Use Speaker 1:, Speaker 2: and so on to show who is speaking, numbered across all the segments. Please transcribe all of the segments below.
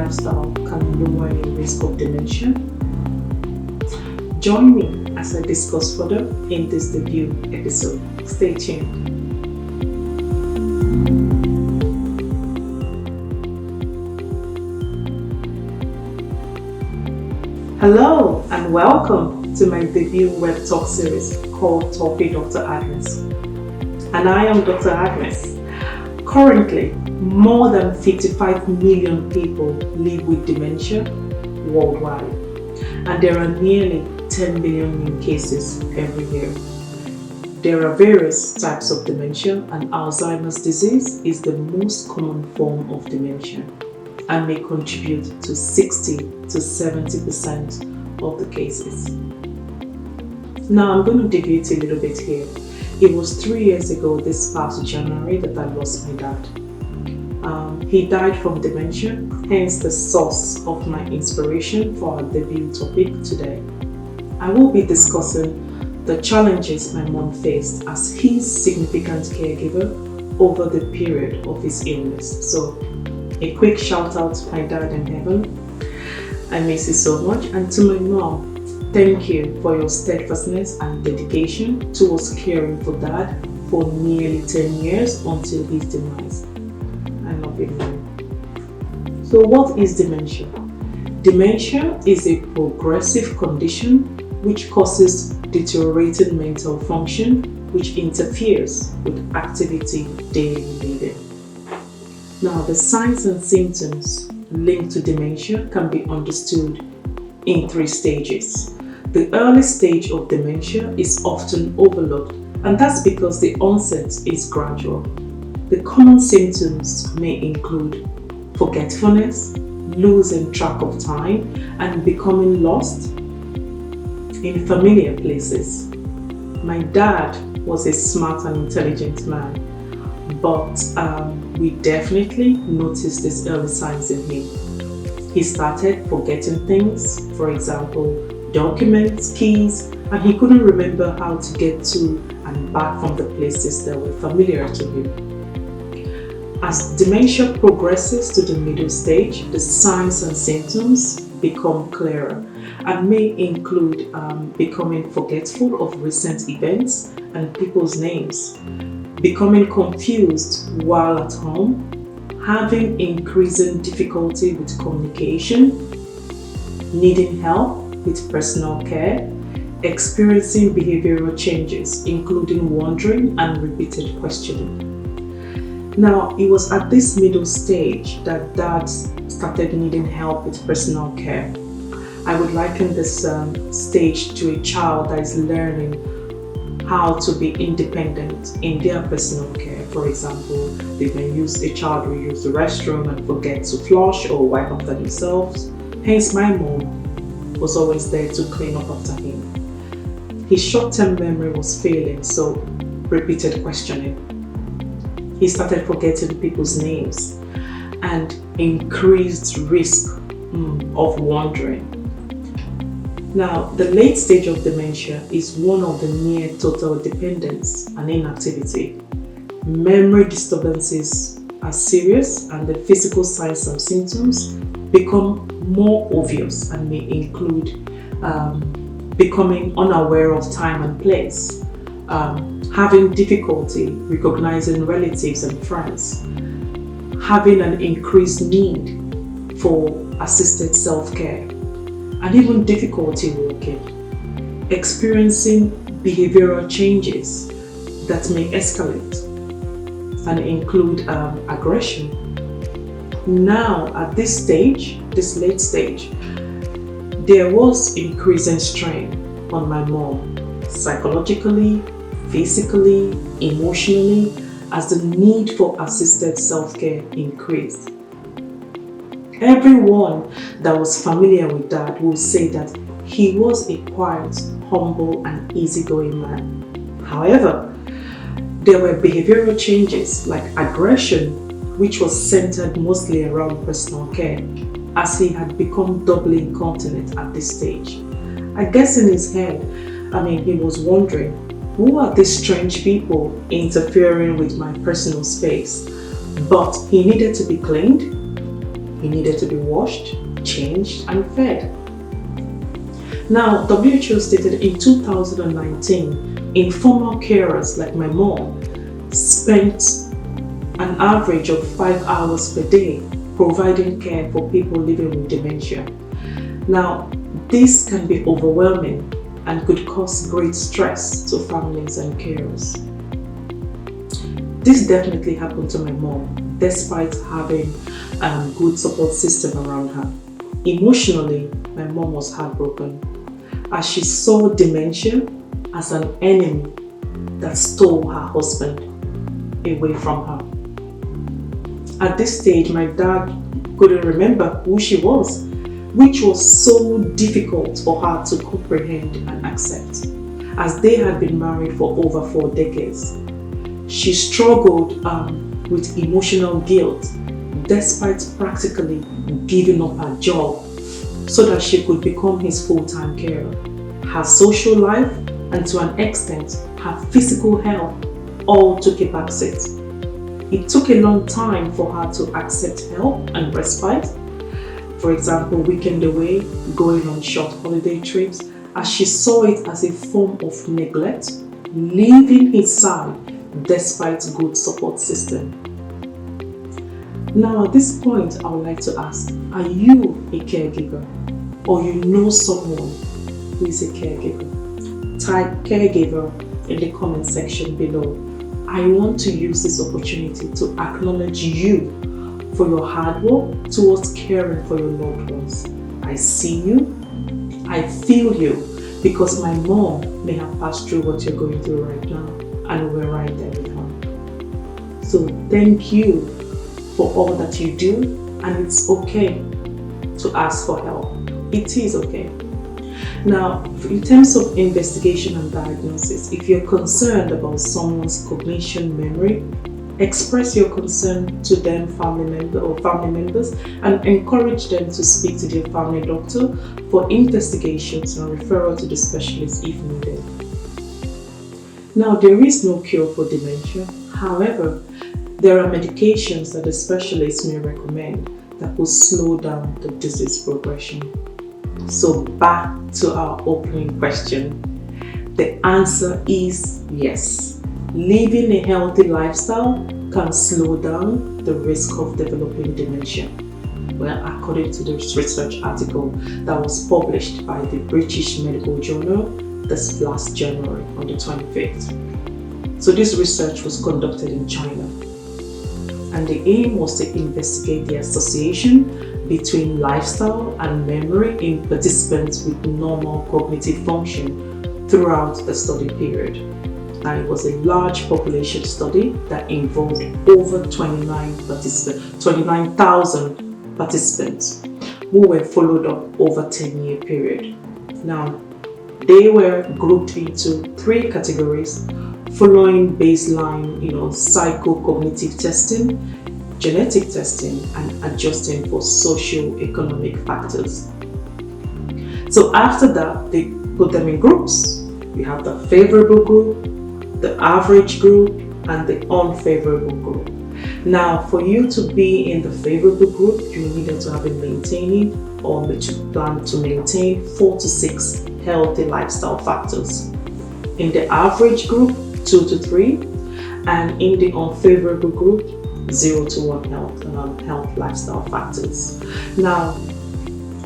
Speaker 1: lifestyle can lower your risk of dementia? Join me as I discuss further in this debut episode. Stay tuned. Hello and welcome to my debut web talk series called Talk with Dr. Agnes. And I am Dr. Agnes. Currently, more than 55 million people live with dementia worldwide, and there are nearly 10 million new cases every year. There are various types of dementia, and Alzheimer's disease is the most common form of dementia and may contribute to 60 to 70% of the cases. Now I'm going to deviate a little bit here. It was 3 years ago this past January that I lost my dad. He died from dementia, hence the source of my inspiration for our debut topic today. I will be discussing the challenges my mom faced as his significant caregiver over the period of his illness. So a quick shout out to my dad in heaven. I miss you so much. And to my mom, thank you for your steadfastness and dedication towards caring for Dad for nearly 10 years until his demise. I love you, Mom. So what is dementia? Dementia is a progressive condition which causes deteriorating mental function which interferes with activity daily living. Now, the signs and symptoms linked to dementia can be understood in 3 stages. The early stage of dementia is often overlooked, and that's because the onset is gradual. The common symptoms may include forgetfulness, losing track of time, and becoming lost in familiar places. My dad was a smart and intelligent man, but we definitely noticed these early signs in him. He started forgetting things, for example, documents, keys, and he couldn't remember how to get to and back from the places that were familiar to him. As dementia progresses to the middle stage, the signs and symptoms become clearer and may include becoming forgetful of recent events and people's names, becoming confused while at home, having increasing difficulty with communication, needing help with personal care, experiencing behavioral changes, including wandering and repeated questioning. Now, it was at this middle stage that Dad started needing help with personal care. I would liken this stage to a child that is learning how to be independent in their personal care. For example, a child will use the restroom and forget to flush or wipe after themselves. Hence, my mom was always there to clean up after him. His short-term memory was failing, so repeated questioning. He started forgetting people's names and increased risk of wandering. Now, the late stage of dementia is one of the near total dependence and inactivity. Memory disturbances are serious, and the physical signs and symptoms become more obvious and may include becoming unaware of time and place, having difficulty recognizing relatives and friends, having an increased need for assisted self-care, and even difficulty walking, experiencing behavioral changes that may escalate and include aggression. Now, at this stage, this late stage, there was increasing strain on my mom, psychologically, physically, emotionally, as the need for assisted self-care increased. Everyone that was familiar with Dad will say that he was a quiet, humble, and easygoing man. However, there were behavioral changes like aggression, which was centered mostly around personal care, as he had become doubly incontinent at this stage. I guess in his head, he was wondering, who are these strange people interfering with my personal space? But he needed to be cleaned, He needed to be washed, changed, and fed. Now, WHO stated in 2019, informal carers like my mom spent an average of 5 hours per day providing care for people living with dementia. Now, this can be overwhelming and could cause great stress to families and carers. This definitely happened to my mom, despite having a good support system around her. Emotionally, my mom was heartbroken as she saw dementia as an enemy that stole her husband away from her. At this stage, my dad couldn't remember who she was, which was so difficult for her to comprehend and accept, as they had been married for over 4 decades. She struggled with emotional guilt despite practically giving up her job so that she could become his full-time carer. Her social life and to an extent her physical health all took a backseat. It took a long time for her to accept help and respite. For example, weekend away, going on short holiday trips, as she saw it as a form of neglect, leaving his side despite good support system. Now at this point, I would like to ask, are you a caregiver or you know someone who is a caregiver? Type caregiver in the comment section below. I want to use this opportunity to acknowledge you for your hard work towards caring for your loved ones. I see you, I feel you, because my mom may have passed through what you're going through right now, and we're right there with her. So thank you for all that you do, and it's okay to ask for help. It is okay. Now, in terms of investigation and diagnosis, if you're concerned about someone's cognition, memory, express your concern to them, family members, and encourage them to speak to their family doctor for investigations and referral to the specialist if needed. Now, there is no cure for dementia. However, there are medications that the specialist may recommend that will slow down the disease progression. So back to our opening question. The answer is yes. Living a healthy lifestyle can slow down the risk of developing dementia. Well, according to this research article that was published by the British Medical Journal this last January on the 25th. So this research was conducted in China, and the aim was to investigate the association between lifestyle and memory in participants with normal cognitive function throughout the study period. And it was a large population study that involved over 29,000 participants who were followed up over a 10-year period. Now, they were grouped into 3 categories following baseline, psychocognitive testing, genetic testing, and adjusting for socio-economic factors. So after that, they put them in groups. We have the favorable group, the average group, and the unfavorable group. Now, for you to be in the favorable group, you needed to have been maintaining or plan to maintain 4 to 6 healthy lifestyle factors. In the average group, 2 to 3, and in the unfavorable group, 0 to 1 health lifestyle factors. Now,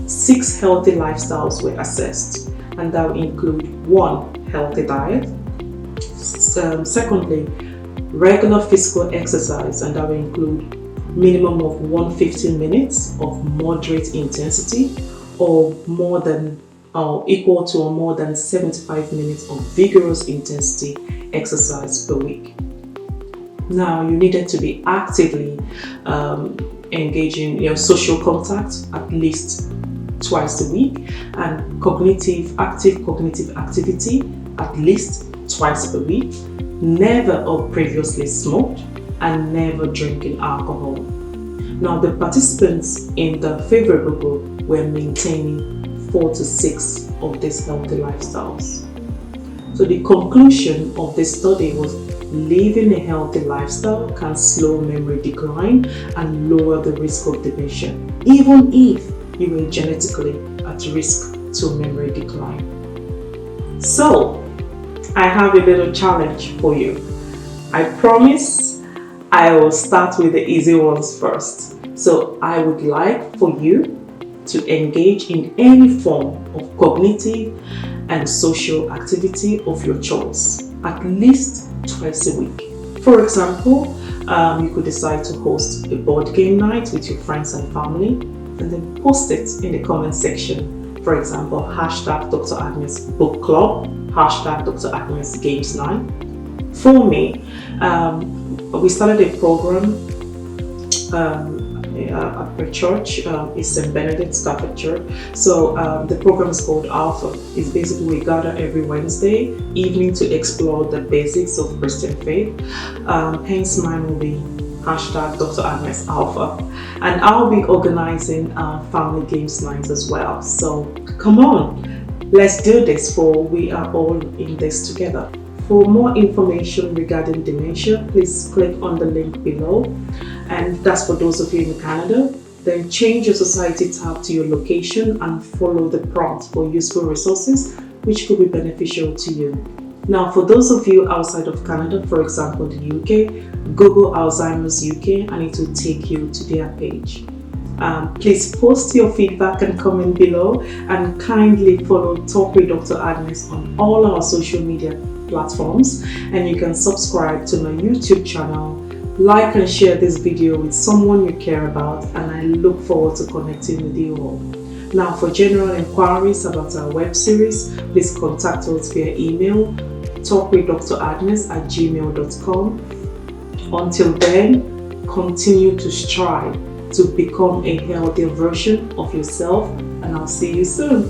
Speaker 1: 6 healthy lifestyles were assessed, and that will include 1, healthy diet, secondly, regular physical exercise, and that will include minimum of 150 minutes of moderate intensity or equal to or more than 75 minutes of vigorous intensity exercise per week. Now, you needed to be actively engaging social contact at least twice a week, and active cognitive activity at least twice per week, never or previously smoked, and never drinking alcohol. Now, the participants in the favorable group were maintaining 4 to 6 of these healthy lifestyles. So the conclusion of this study was living a healthy lifestyle can slow memory decline and lower the risk of dementia. even if you were genetically at risk to memory decline. So, I have a little challenge for you. I promise I will start with the easy ones first. So, I would like for you to engage in any form of cognitive and social activity of your choice, at least twice a week. For example, you could decide to host a board game night with your friends and family, and then post it in the comment section. For example, hashtag Dr. Agnes Book Club, hashtag Dr. Agnes Games Night. For me, we started a program at my church. It's St. Benedict Stafford Church. So the program is called Alpha. It's basically we gather every Wednesday evening to explore the basics of Christian faith. Hence mine will be hashtag Dr. Agnes Alpha. And I'll be organizing family games nights as well. So come on, let's do this, for we are all in this together. For more information regarding dementia, please click on the link below. And that's for those of you in Canada. Then change your society tab to your location and follow the prompts for useful resources which could be beneficial to you. Now, for those of you outside of Canada, for example the UK, Google Alzheimer's UK and it will take you to their page. Please post your feedback and comment below, and kindly follow Talk with Dr. Agnes on all our social media platforms, and you can subscribe to my YouTube channel, like and share this video with someone you care about, and I look forward to connecting with you all. Now, for general inquiries about our web series, please contact us via email talkwithdragnes@gmail.com. Until then, continue to strive to become a healthier version of yourself, and I'll see you soon.